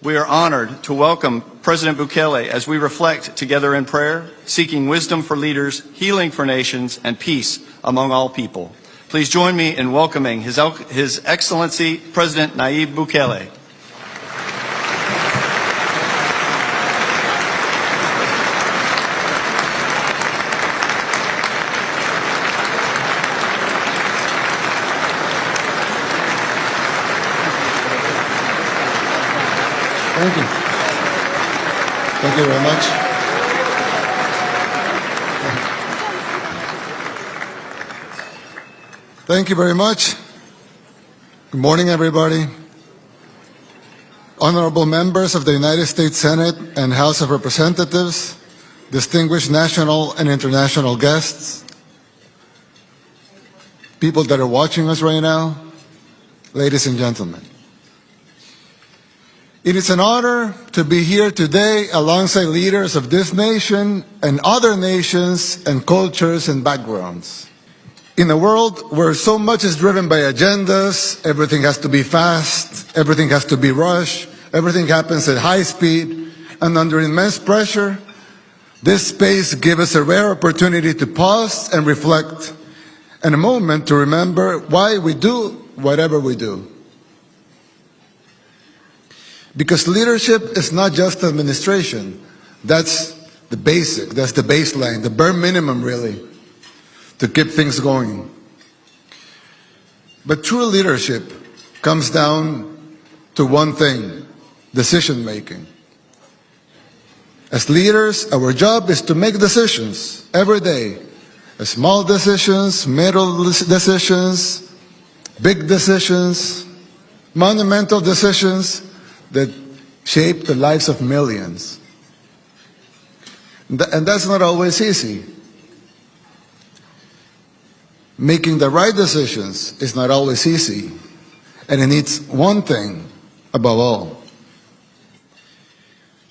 We are honored to welcome President Bukele as we reflect together in prayer, seeking wisdom for leaders, healing for nations, and peace among all people. Please join me in welcoming His Excellency President Nayib Bukele. Thank you. Thank you very much. Thank you very much. Good morning, everybody. Honorable members of the United States Senate and House of Representatives, distinguished national and international guests, people that are watching us right now, ladies and gentlemen. It is an honor to be here today alongside leaders of this nation and other nations and cultures and backgrounds. In a world where so much is driven by agendas, everything has to be fast, everything has to be rushed, everything happens at high speed, and under immense pressure, this space gives us a rare opportunity to pause and reflect, and a moment to remember why we do whatever we do. Because leadership is not just administration. That's the basic, that's the baseline, the bare minimum really, to keep things going. But true leadership comes down to one thing: decision making. As leaders, our job is to make decisions every day. Small decisions, middle decisions, big decisions, monumental decisions that shape the lives of millions. And that's not always easy. Making the right decisions is not always easy. And it needs one thing above all.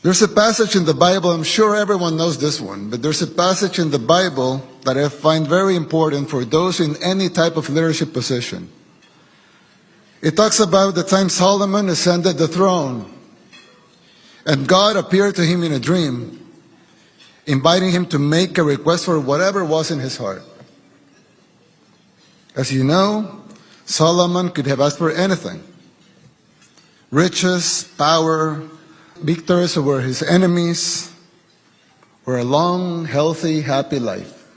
There's a passage in the Bible, I'm sure everyone knows this one, but there's a passage in the Bible that I find very important for those in any type of leadership position. It talks about the time Solomon ascended the throne, and God appeared to him in a dream, inviting him to make a request for whatever was in his heart. As you know, Solomon could have asked for anything: riches, power, victories over his enemies, or a long, healthy, happy life.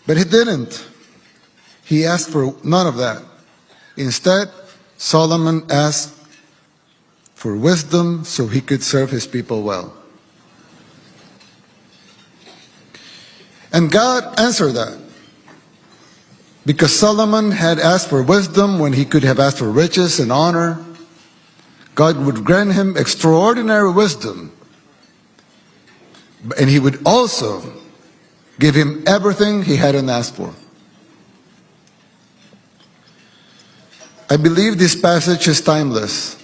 But he didn't. He asked for none of that. Instead, Solomon asked for wisdom so he could serve his people well. And God answered that. Because Solomon had asked for wisdom when he could have asked for riches and honor, God would grant him extraordinary wisdom. And he would also give him everything he hadn't asked for. I believe this passage is timeless.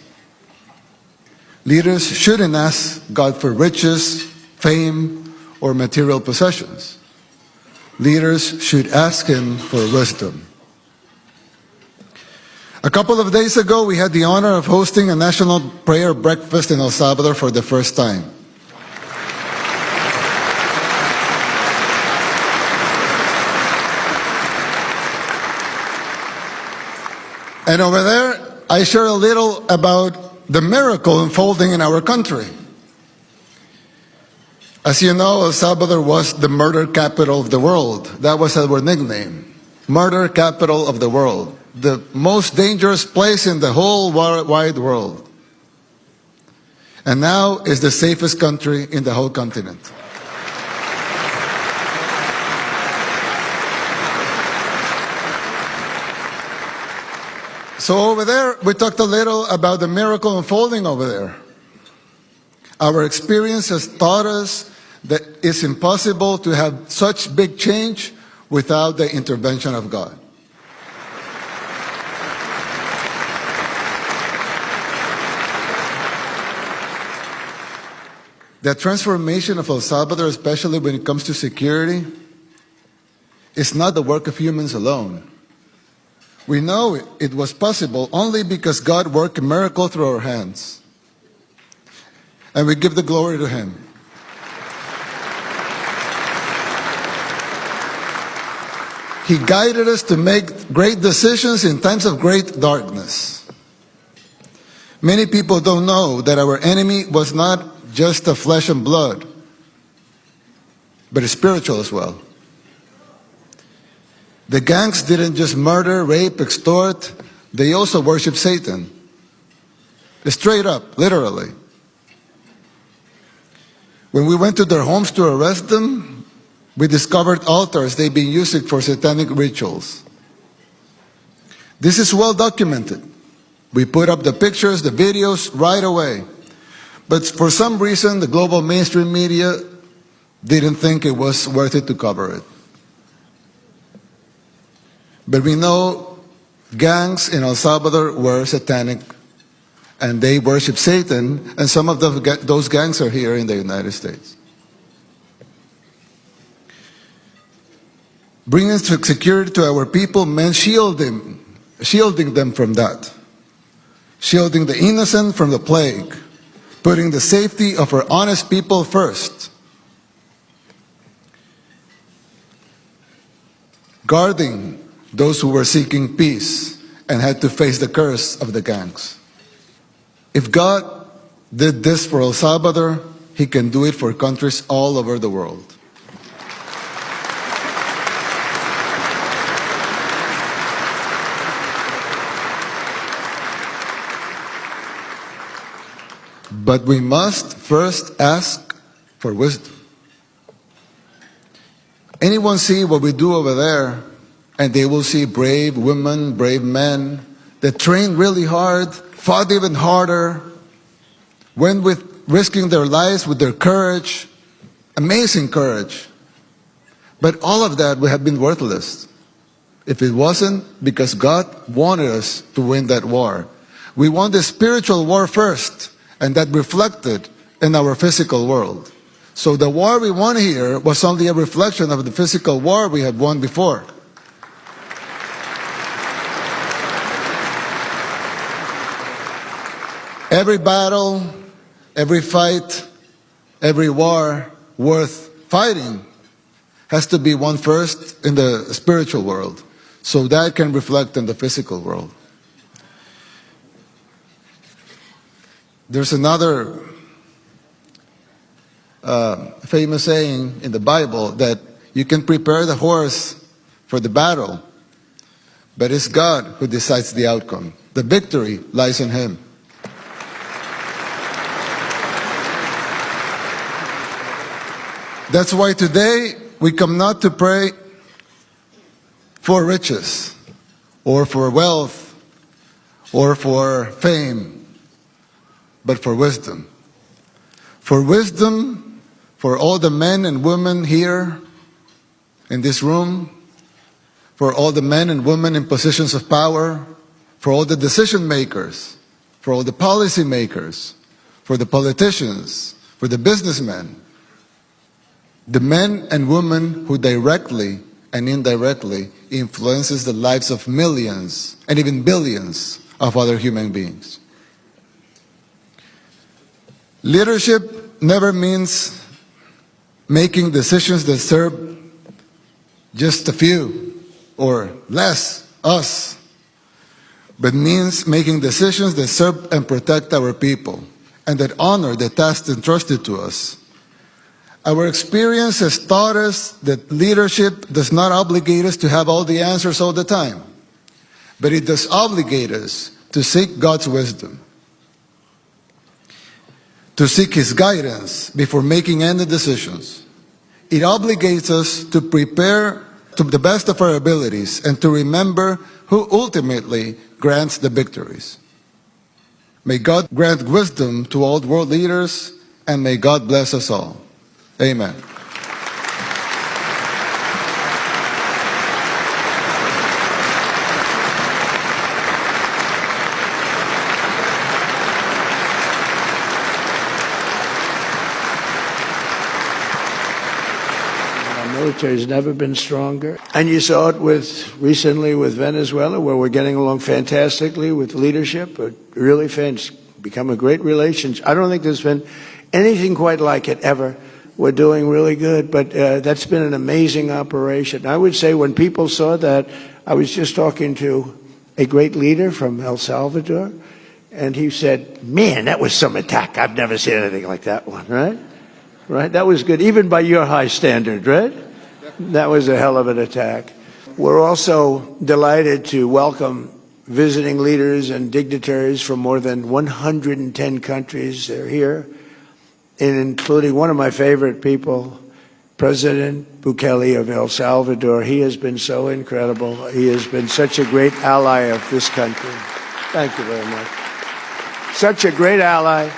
Leaders shouldn't ask God for riches, fame, or material possessions. Leaders should ask Him for wisdom. A couple of days ago, we had the honor of hosting a national prayer breakfast in El Salvador for the first time. And over there, I share a little about the miracle unfolding in our country. As you know, El Salvador was the murder capital of the world. That was our nickname, murder capital of the world. The most dangerous place in the whole wide world. And now is the safest country in the whole continent. So over there, we talked a little about the miracle unfolding over there. Our experience has taught us that it's impossible to have such big change without the intervention of God. The transformation of El Salvador, especially when it comes to security, is not the work of humans alone. We know it was possible only because God worked a miracle through our hands. And we give the glory to Him. He guided us to make great decisions in times of great darkness. Many people don't know that our enemy was not just of flesh and blood, but spiritual as well. The gangs didn't just murder, rape, extort, they also worship Satan. Straight up, literally. When we went to their homes to arrest them, we discovered altars they've been using for satanic rituals. This is well documented. We put up the pictures, the videos right away. But for some reason, the global mainstream media didn't think it was worth it to cover it. But we know gangs in El Salvador were satanic, and they worship Satan, and some of those gangs are here in the United States. Bringing security to our people meant shielding them from that. Shielding the innocent from the plague. Putting the safety of our honest people first. Guarding those who were seeking peace and had to face the curse of the gangs. If God did this for El Salvador, He can do it for countries all over the world. But we must first ask for wisdom. Anyone see what we do over there, and they will see brave women, brave men that trained really hard, fought even harder, went with risking their lives with their courage, amazing courage. But all of that would have been worthless if it wasn't because God wanted us to win that war. We won the spiritual war first, and that reflected in our physical world. So the war we won here was only a reflection of the physical war we had won before. Every battle, every fight, every war worth fighting has to be won first in the spiritual world, so that can reflect in the physical world. There's another famous saying in the Bible that you can prepare the horse for the battle, but it's God who decides the outcome. The victory lies in Him. That's why today we come not to pray for riches or for wealth or for fame, but for wisdom. For wisdom for all the men and women here in this room, for all the men and women in positions of power, for all the decision makers, for all the policy makers, for the politicians, for the businessmen, the men and women who directly and indirectly influences the lives of millions and even billions of other human beings. Leadership never means making decisions that serve just a few or less, us, but means making decisions that serve and protect our people and that honor the tasks entrusted to us. Our experience has taught us that leadership does not obligate us to have all the answers all the time, but it does obligate us to seek God's wisdom, to seek His guidance before making any decisions. It obligates us to prepare to the best of our abilities and to remember who ultimately grants the victories. May God grant wisdom to all world leaders, and may God bless us all. Amen. military has never been stronger. And you saw it recently with Venezuela, where we're getting along fantastically with leadership, but really become a great relationship. I don't think there's been anything quite like it ever. We're doing really good, but that's been an amazing operation. I would say when people saw that, I was just talking to a great leader from El Salvador, and he said, man, that was some attack. I've never seen anything like that one, right? Right? That was good, even by your high standard, right? That was a hell of an attack. We're also delighted to welcome visiting leaders and dignitaries from more than 110 countries. They're here, including one of my favorite people, President Bukele of El Salvador. He has been so incredible. He has been such a great ally of this country. Thank you very much. Such a great ally.